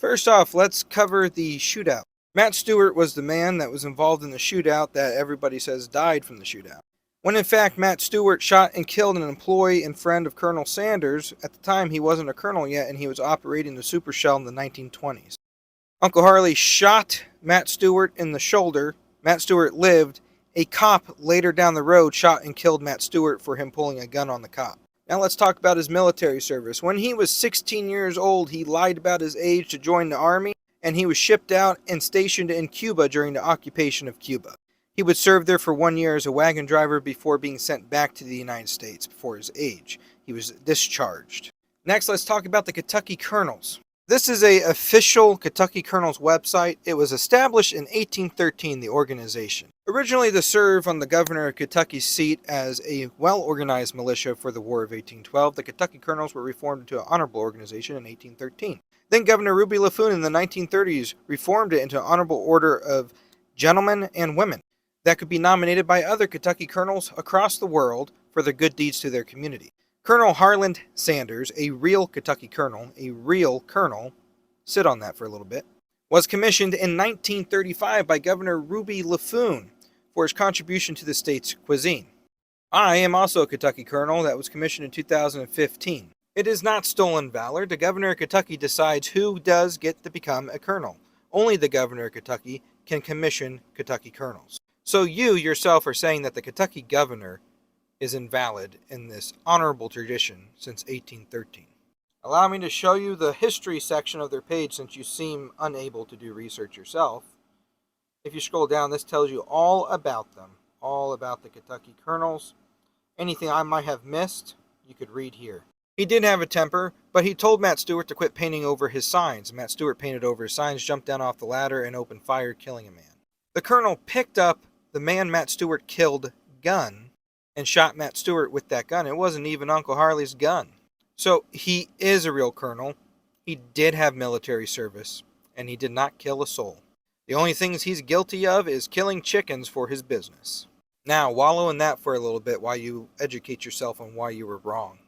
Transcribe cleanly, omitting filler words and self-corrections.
First off, let's cover the shootout. Matt Stewart was the man that was involved in the shootout that everybody says died from the shootout. When in fact, Matt Stewart shot and killed an employee and friend of Colonel Sanders. At the time, he wasn't a colonel yet, and he was operating the Super Shell in the 1920s. Uncle Harley shot Matt Stewart in the shoulder. Matt Stewart lived. A cop later down the road shot and killed Matt Stewart for him pulling a gun on the cop. Now let's talk about his military service. When he was 16 years old, he lied about his age to join the army, and he was shipped out and stationed in Cuba during the occupation of Cuba. He would serve there for 1 year as a wagon driver before being sent back to the United States before his age. He was discharged. Next, let's talk about the Kentucky Colonels. This is an official Kentucky Colonels website. It was established in 1813, the organization. Originally to serve on the governor of Kentucky's seat as a well-organized militia for the War of 1812, the Kentucky Colonels were reformed into an honorable organization in 1813. Then Governor Ruby Laffoon in the 1930s reformed it into an honorable order of gentlemen and women that could be nominated by other Kentucky Colonels across the world for their good deeds to their community. Colonel Harland Sanders, a real Kentucky colonel, sit on that for a little bit, was commissioned in 1935 by Governor Ruby Laffoon for his contribution to the state's cuisine. I am also a Kentucky colonel that was commissioned in 2015. It is not stolen valor. The governor of Kentucky decides who does get to become a colonel. Only the governor of Kentucky can commission Kentucky colonels. So you yourself are saying that the Kentucky governor is invalid in this honorable tradition since 1813. Allow me to show you the history section of their page since you seem unable to do research yourself. If you scroll down, this tells you all about them, all about the Kentucky Colonels. Anything I might have missed, you could read here. He did have a temper, but he told Matt Stewart to quit painting over his signs. Matt Stewart painted over his signs, jumped down off the ladder, and opened fire, killing a man. The colonel picked up the man Matt Stewart killed gun and shot Matt Stewart with that gun. It wasn't even Uncle Harley's gun. So he is a real colonel. He did have military service, and he did not kill a soul. The only things he's guilty of is killing chickens for his business. Now, wallow in that for a little bit while you educate yourself on why you were wrong.